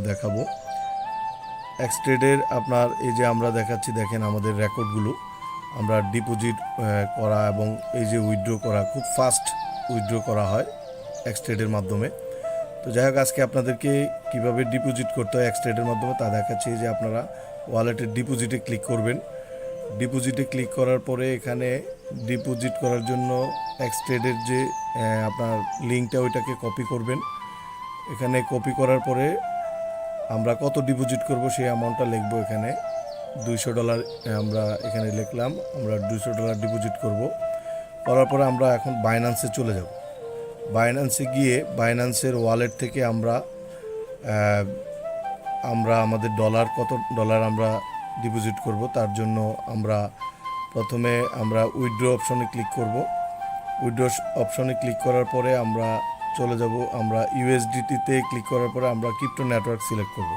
দেখাবো এক্সট্রেডের আপনার এই যে আমরা দেখাচ্ছি, দেখেন আমাদের রেকর্ডগুলো আমরা ডিপোজিট করা এবং এই যে উইথড্র করা, খুব ফাস্ট উইথড্র করা হয় এক্সট্রেডের মাধ্যমে। তো যাই হোক, আজকে আপনাদেরকে কিভাবে ডিপোজিট করতে হয় এক্সট্রেডের মাধ্যমে তা দেখাচ্ছি। যে আপনারা ওয়ালেটের ডিপোজিটে ক্লিক করবেন। ডিপোজিটে ক্লিক করার পরে এখানে ডিপোজিট করার জন্য এক্সট্রেডের যে আপনার লিঙ্কটা ওইটাকে কপি করবেন। এখানে কপি করার পরে আমরা কত ডিপোজিট করব সেই অ্যামাউন্টটা লিখবো। এখানে $200 আমরা এখানে লিখলাম, আমরা $200 ডিপোজিট করব। করার পরে আমরা এখন বাইন্যান্সে চলে যাব। বাইন্যান্সে গিয়ে বাইন্যান্সের ওয়ালেট থেকে আমরা আমাদের কত ডলার আমরা ডিপোজিট করব তার জন্য আমরা প্রথমে উইথড্র অপশনে ক্লিক করব। উইথড্র অপশনে ক্লিক করার পরে আমরা চলে যাব, আমরা ইউএসডিটিতে ক্লিক করার পরে আমরা ক্রিপ্টো নেটওয়ার্ক সিলেক্ট করব।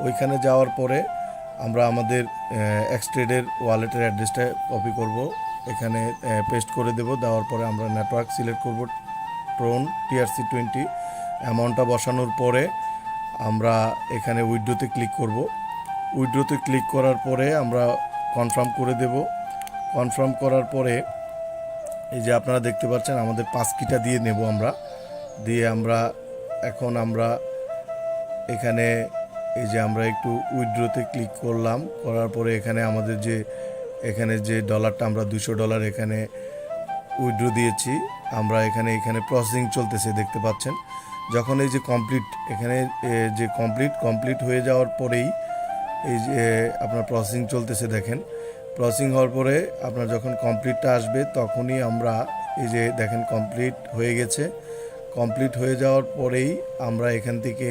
ওইখানে যাওয়ার পরে আমরা আমাদের এক্সট্রেডের ওয়ালেটের অ্যাড্রেসটা কপি করব, এখানে পেস্ট করে দেব। দেওয়ার পরে আমরা নেটওয়ার্ক সিলেক্ট করব, ট্রোন TRC20। অ্যামাউন্টটা বসানোর পরে আমরা এখানে উইথড্রোতে ক্লিক করব। উইথড্রোতে ক্লিক করার পরে আমরা কনফার্ম করে দেব। কনফার্ম করার পরে এই যে আপনারা দেখতে পাচ্ছেন আমাদের পাসকিটা দিয়ে নেব আমরা। দিয়ে এখন আমরা এখানে এই যে আমরা একটু উইথড্রোতে ক্লিক করলাম। করার পরে এখানে আমাদের এখানে যে ডলারটা আমরা $200 এখানে উইথড্র দিয়েছি, আমরা এখানে প্রসেসিং চলতেছে দেখতে পাচ্ছেন। যখন এই যে কমপ্লিট, এখানে যে কমপ্লিট হয়ে যাওয়ার পরেই এই যে আপনার প্রসেসিং চলতেছে দেখেন। প্রসেসিং হওয়ার পরে আপনার যখন কমপ্লিটটা আসবে তখনই আমরা এই যে দেখেন কমপ্লিট হয়ে গেছে। কমপ্লিট হয়ে যাওয়ার পরেই আমরা এখান থেকে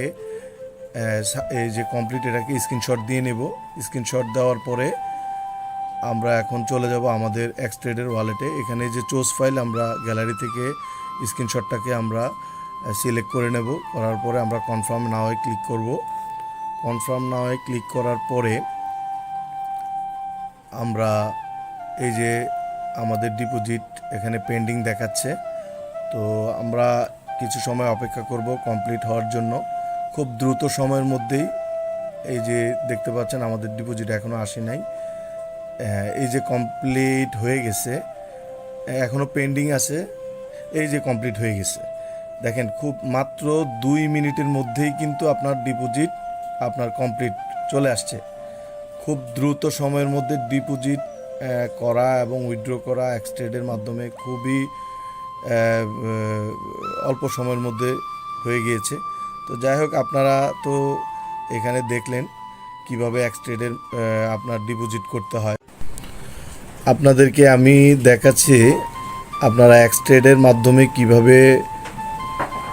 এই যে কমপ্লিট এটাকে স্ক্রিনশট দিয়ে নেব। স্ক্রিনশট দেওয়ার পরে আমরা এখন চলে যাব আমাদের এক্সট্রেডের ওয়ালেটে। এখানে যে চোজ ফাইল, আমরা গ্যালারি থেকে স্ক্রিনশটটাকে আমরা সিলেক্ট করে নেব। করার পরে আমরা কনফার্ম নাওয়ে ক্লিক করব। কনফার্ম নাওয়ে ক্লিক করার পরে আমরা এই যে আমাদের ডিপোজিট এখানে পেন্ডিং দেখাচ্ছে। তো আমরা কিছু সময় অপেক্ষা করব কমপ্লিট হওয়ার জন্য। খুব দ্রুত সময়ের মধ্যেই এই যে দেখতে পাচ্ছেন আমাদের ডিপোজিট এখনও আসে নাই। এই যে কমপ্লিট হয়ে গেছে, এখনও পেন্ডিং আছে। এই যে কমপ্লিট হয়ে গেছে দেখেন, খুব মাত্র 2 মিনিটের মধ্যেই কিন্তু আপনার ডিপোজিট আপনার কমপ্লিট চলে আসছে। খুব দ্রুত সময়ের মধ্যে ডিপোজিট করা এবং উইথড্র করা এক্সট্রেডের মাধ্যমে খুবই অল্প সময়ের মধ্যে হয়ে গিয়েছে। তো যাই হোক, আপনারা তো এখানে দেখলেন কিভাবে এক্সট্রেডের আপনার ডিপোজিট করতে হয়। আপনাদেরকে আমি দেখাচ্ছি আপনারা এক্সট্রেডের মাধ্যমে কিভাবে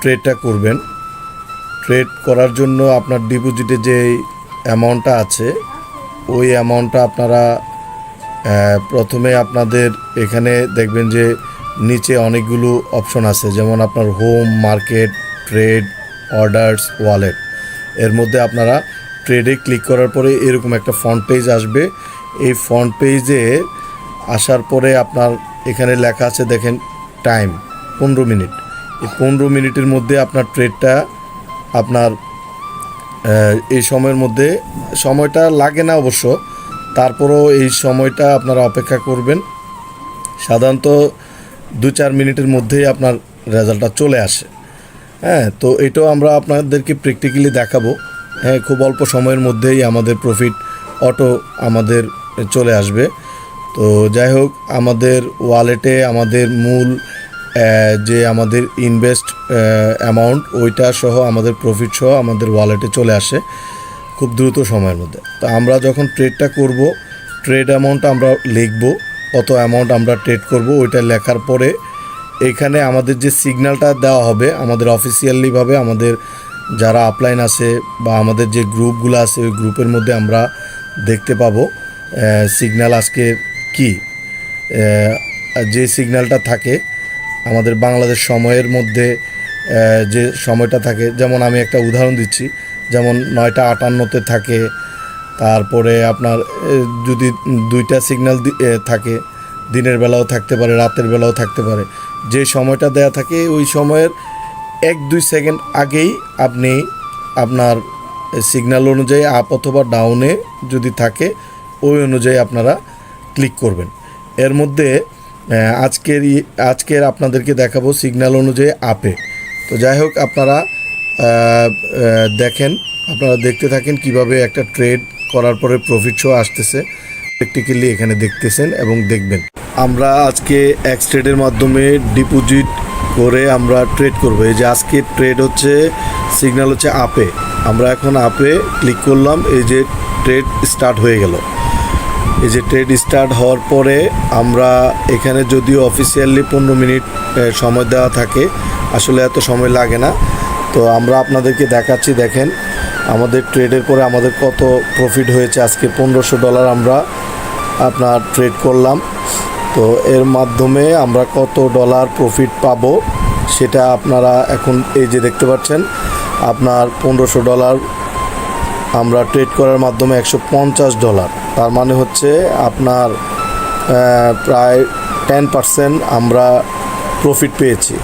ট্রেডটা করবেন। ট্রেড করার জন্য আপনার ডিপোজিটে যে অ্যামাউন্টটা আছে ওই অ্যামাউন্টটা আপনারা প্রথমে আপনাদের এখানে দেখবেন যে নিচে অনেকগুলো অপশন আছে, যেমন আপনার home, market, trade, orders, wallet. এর মধ্যে আপনারা ট্রেডে ক্লিক করার পরে এরকম একটা ফ্রন্ট পেজ আসবে। এই ফ্রন্ট পেজে আসার পরে আপনার এখানে লেখা আছে দেখেন টাইম 15 মিনিট। এই 15 মিনিটের মধ্যে আপনার ট্রেডটা আপনার এই সময়ের মধ্যে, সময়টা লাগে না অবশ্য, তারপরও এই সময়টা আপনারা অপেক্ষা করবেন। সাধারণত 2-4 মিনিটের মধ্যেই আপনার রেজাল্টটা চলে আসে। হ্যাঁ, তো এটাও আমরা আপনাদেরকে প্র্যাকটিক্যালি দেখাবো। হ্যাঁ, খুব অল্প সময়ের মধ্যেই আমাদের প্রফিট আমাদের চলে আসবে। তো যাই হোক, আমাদের ওয়ালেটে আমাদের মূল যে আমাদের ইনভেস্ট অ্যামাউন্ট ওইটা সহ আমাদের প্রফিট সহ আমাদের ওয়ালেটে চলে আসে খুব দ্রুত সময়ের মধ্যে। তো আমরা যখন ট্রেডটা করব, ট্রেড অ্যামাউন্ট আমরা লিখব, কত অ্যামাউন্ট আমরা ট্রেড করব ওইটা লেখার পরে এখানে আমাদের যে সিগন্যালটা দেওয়া হবে আমাদের অফিসিয়ালিভাবে, আমাদের যারা আপলাইন আছে বা আমাদের যে গ্রুপগুলো আছে ওই গ্রুপের মধ্যে আমরা দেখতে পাবো সিগন্যাল আজকে কি। যে সিগন্যালটা থাকে আমাদের বাংলাদেশ সময়ের মধ্যে, যে সময়টা থাকে, যেমন আমি একটা উদাহরণ দিচ্ছি, যেমন 9:58-তে থাকে। তারপরে আপনার যদি 2টা সিগন্যাল থাকে, দিনের বেলাও থাকতে পারে, রাতের বেলাও থাকতে পারে। যে সময়টা দেয়া থাকে ওই সময়ের 1-2 সেকেন্ড আগেই আপনি আপনার সিগন্যাল অনুযায়ী আপ অথবা ডাউনে যদি থাকে ওই অনুযায়ী আপনারা ক্লিক করবেন। এর মধ্যে আজকের আপনাদেরকে দেখাবো সিগন্যাল অনুযায়ী আপে। তো যাই হোক, আপনারা দেখেন, আপনারা দেখতে থাকেন কিভাবে একটা ট্রেড করার পরে প্রফিট শো আসতেছে, প্র্যাকটিক্যালি এখানে দেখতেছেন এবং দেখবেন। আমরা আজকে এক্স ট্রেডের মাধ্যমে ডিপোজিট করে আমরা ট্রেড করবো। এই যে আজকে ট্রেড হচ্ছে, সিগন্যাল হচ্ছে আপে। আমরা এখন আপে ক্লিক করলাম, এই যে ট্রেড স্টার্ট হয়ে গেল। এই যে ট্রেড স্টার্ট হওয়ার পরে আমরা এখানে যদিও অফিসিয়ালি 15 মিনিট সময় দেওয়া থাকে, আসলে এত সময় লাগে না। তো আমরা আপনাদেরকে দেখাচ্ছি, দেখেন আমাদের ট্রেডের পরে আমাদের কত প্রফিট হয়েছে। আজকে $1500 আমরা আপনার ট্রেড করলাম। তো এর মাধ্যমে আমরা কত ডলার প্রফিট পাবো সেটা আপনারা এখন এই যে দেখতে পাচ্ছেন। আপনার $1500 আমরা ট্রেড করার মাধ্যমে $150, তার মানে হচ্ছে আপনার প্রায় 10% আমরা প্রফিট পেয়েছি।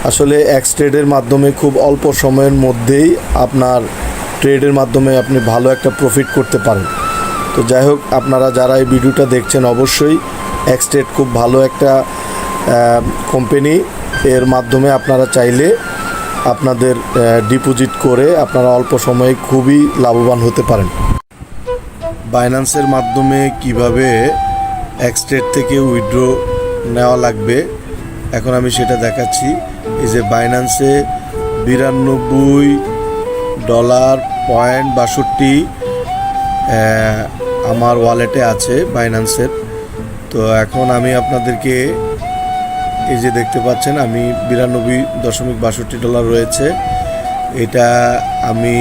আসলে এক্স ট্রেডের মাধ্যমে খুব অল্প সময়ের মধ্যেই আপনার ট্রেডের মাধ্যমে আপনি ভালো একটা প্রফিট করতে পারেন। তো যাই হোক, আপনারা যারা এই ভিডিওটা দেখছেন অবশ্যই এক্স ট্রেড খুব ভালো একটা কোম্পানি। এর মাধ্যমে আপনারা চাইলে আপনাদের ডিপোজিট করে আপনারা অল্প সময়ে খুবই লাভবান হতে পারেন। বাইন্যান্সের মাধ্যমে কিভাবে এক্স ট্রেড থেকে উইথড্র নেওয়া লাগবে এখন আমি সেটা দেখাচ্ছি। এই যে বাইন্যান্সে $92.62 আমার ওয়ালেটে আছে বাইন্যান্সের। তো এখন আমি আপনাদেরকে এই যে দেখতে পাচ্ছেন, আমি $92.62 রয়েছে। এটা আমি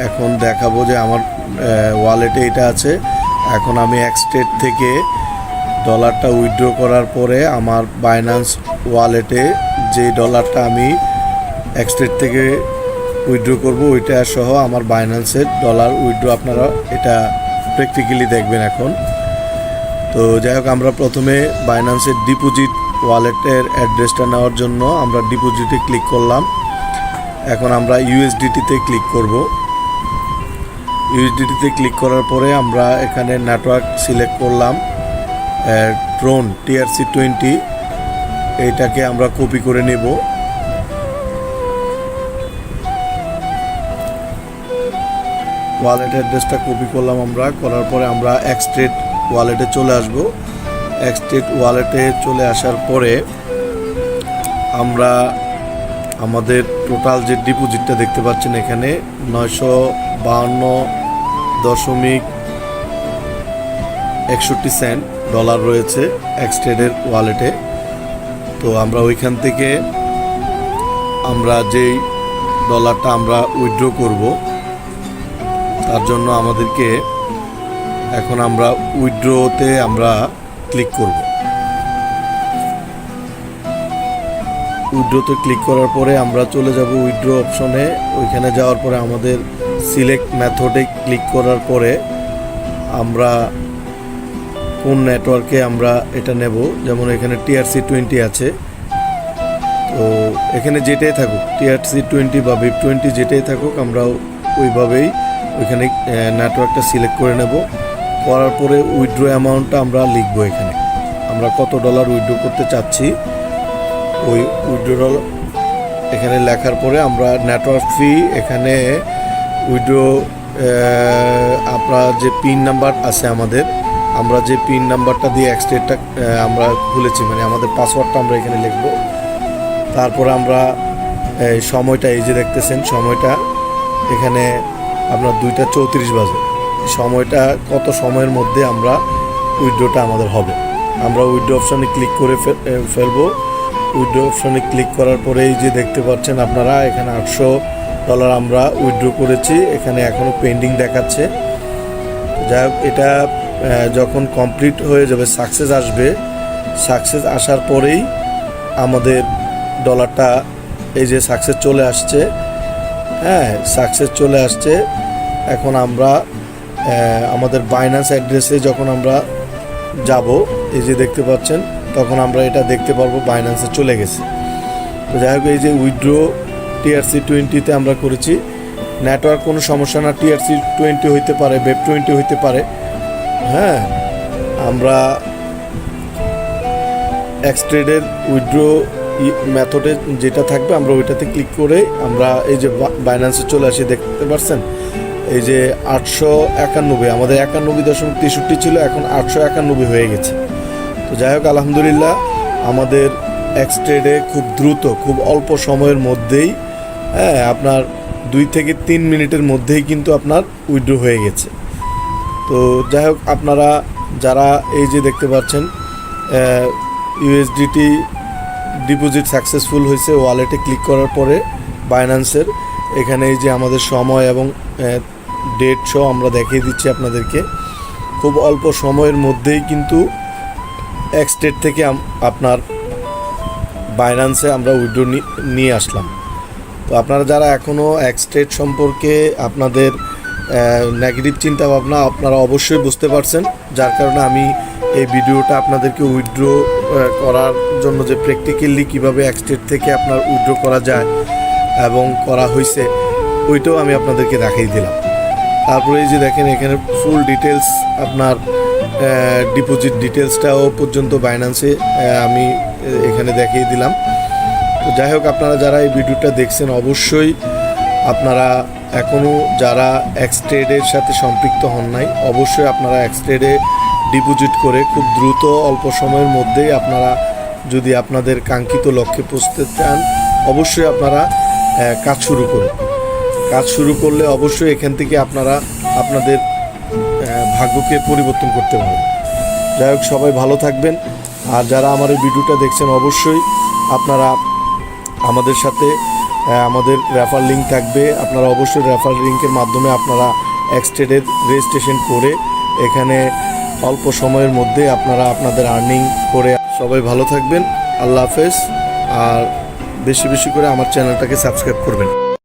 এখন দেখাবো যে আমার ওয়ালেটে এটা আছে। এখন আমি এক্স ট্রেড থেকে ডলারটা উইথড্র করার পরে আমার বাইন্যান্স ওয়ালেটে যে ডলারটা আমি এক্স ট্রেড থেকে উইথড্র করব ওইটা সহ আমার বাইন্যান্সের ডলার উইথড্র আপনারা এটা প্র্যাকটিক্যালি দেখবেন এখন। তো যাই হোক, আমরা প্রথমে বাইন্যান্সের ডিপোজিট ওয়ালেটের অ্যাড্রেসটা নেওয়ার জন্য আমরা ডিপোজিটে ক্লিক করলাম। এখন আমরা ইউএসডিটিতে ক্লিক করব। ইউএসডিটিতে ক্লিক করার পরে আমরা এখানে নেটওয়ার্ক সিলেক্ট করলাম, ট্রন TRC20, এইটাকে আমরা কপি করে নেব। ওয়ালেট অ্যাড্রেসটা কপি করলাম আমরা, করার পরে আমরা এক্স ট্রেড ওয়ালেটে চলে আসব। এক্স ট্রেড ওয়ালেটে চলে আসার পরে আমরা আমাদের টোটাল যে ডিপোজিটটা দেখতে পাচ্ছেন এখানে $952.61 রয়েছে এক্স ট্রেডের ওয়ালেটে। তো আমরা ওইখান থেকে আমরা যেই ডলারটা আমরা উইথড্র করব তার জন্য আমাদেরকে এখন আমরা উইথড্রতে আমরা ক্লিক করব। উইথড্রতে ক্লিক করার পরে আমরা চলে যাব উইথড্র অপশনে। ওইখানে যাওয়ার পরে আমাদের সিলেক্ট মেথডে ক্লিক করার পরে আমরা কোন নেটওয়ার্কে আমরা এটা নেব, যেমন এখানে TRC20 আছে। তো এখানে যেটাই থাকুক, TRC20 বা VIP20 যেটাই থাকুক, আমরা ওইভাবেই ওইখানে নেটওয়ার্কটা সিলেক্ট করে নেব। করার পরে উইথড্র অ্যামাউন্টটা আমরা লিখব। এখানে আমরা কত ডলার উইথড্র করতে চাচ্ছি ওই উইথড্র এখানে লেখার পরে আমরা নেটওয়ার্ক ফি এখানে উইথড্র আপনার যে পিন নাম্বার আছে আমাদের, আমরা যে পিন নাম্বারটা দিয়ে এক্স ট্রেডটা আমরা খুলেছি, মানে আমাদের পাসওয়ার্ডটা আমরা এখানে লিখব। তারপর আমরা সময়টা এই যে দেখতেছেন, সময়টা এখানে আপনার 2:34 বাজে। সময়টা কত সময়ের মধ্যে আমরা উইথড্রটা আমাদের হবে, আমরা উইথড্র অপশানে ক্লিক করে ফেলবো। উইথড্র অপশানে ক্লিক করার পরে এই যে দেখতে পাচ্ছেন আপনারা এখানে $800 আমরা উইথড্র করেছি। এখানে এখনও পেন্ডিং দেখাচ্ছে। যাই হোক, এটা যখন কমপ্লিট হয়ে যাবে, সাকসেস আসবে, সাকসেস আসার পরেই আমাদের ডলারটা এই যে সাকসেস চলে আসছে। হ্যাঁ, সাকসেস চলে আসছে। এখন আমরা আমাদের বাইন্যান্স অ্যাড্রেসে যখন আমরা যাব, এই যে দেখতে পাচ্ছেন, তখন আমরা এটা দেখতে পারবো বাইন্যান্সে চলে গেছে। তো যাই হোক, এই যে উইথড্র TRC20-তে আমরা করেছি, নেটওয়ার্ক কোনো সমস্যা না, TRC20 হইতে পারে, BEP20 হইতে পারে। হ্যাঁ, আমরা এক্সট্রেডের উইথড্র মেথডে যেটা থাকবে আমরা ওইটাতে ক্লিক করে আমরা এই যে বাইন্যান্সে চলে আসি, দেখতে পাচ্ছেন এই যে 891, আমাদের 91.63 ছিল, এখন 891 হয়ে গেছে। তো যাই হোক, আলহামদুলিল্লাহ আমাদের এক্সট্রেডে খুব দ্রুত, খুব অল্প সময়ের মধ্যেই, হ্যাঁ, আপনার 2 থেকে 3 মিনিটের মধ্যেই কিন্তু আপনার উইথড্র হয়ে গেছে। তো যাই হোক, আপনারা যারা এই যে দেখতে পাচ্ছেন USDT ডিপোজিট সাকসেসফুল হয়েছে, ওয়ালেটে ক্লিক করার পরে বাইন্যান্সের এখানে এই যে আমাদের সময় এবং ডেট সহ আমরা দেখিয়ে দিচ্ছি আপনাদেরকে। খুব অল্প সময়ের মধ্যেই কিন্তু এক্সট্রেড থেকে আপনার বাইন্যান্সে আমরা উইথড্র নিয়ে আসলাম। তো আপনারা যারা এখনও এক্সট্রেড সম্পর্কে আপনাদের নেগেটিভ চিন্তা ভাবনা আপনারা অবশ্যই বুঝতে পারছেন, যার কারণে আমি এই ভিডিওটা আপনাদেরকে উইথড্র করার জন্য যে প্র্যাকটিক্যালি কীভাবে এক্সট্রেড থেকে আপনার উইথড্র করা যায় এবং করা হয়েছে ওইটাও আমি আপনাদেরকে দেখাই দিলাম। তারপরে এই যে দেখেন এখানে ফুল ডিটেলস, আপনার ডিপোজিট ডিটেলসটাও পর্যন্ত বাইন্যান্সে আমি এখানে দেখিয়ে দিলাম। তো যাই হোক, আপনারা যারা এই ভিডিওটা দেখছেন অবশ্যই আপনারা এখনও যারা এক্সট্রেডের সাথে সম্পৃক্ত হন নাই, অবশ্যই আপনারা এক্সট্রেডে ডিপোজিট করে খুব দ্রুত অল্প সময়ের মধ্যেই আপনারা যদি আপনাদের কাঙ্ক্ষিত লক্ষ্যে পৌঁছতে চান অবশ্যই আপনারা কাজ শুরু করুন। কাজ শুরু করলে অবশ্যই এখান থেকে আপনারা আপনাদের ভাগ্যকে পরিবর্তন করতে পারবেন। যাই হোক, সবাই ভালো থাকবেন। আর যারা আমার এই ভিডিওটা দেখছেন অবশ্যই আপনারা আমাদের সাথে, আমাদের রেফার লিঙ্ক থাকবে, আপনারা অবশ্যই রেফার লিঙ্কের মাধ্যমে আপনারা এক্সট্রেডের রেজিস্ট্রেশন করে এখানে অল্প সময়ের মধ্যে আপনারা আপনাদের আর্নিং করে। সবাই ভালো থাকবেন, আল্লাহ হাফেজ। আর বেশি বেশি করে আমার চ্যানেলটাকে সাবস্ক্রাইব করবেন।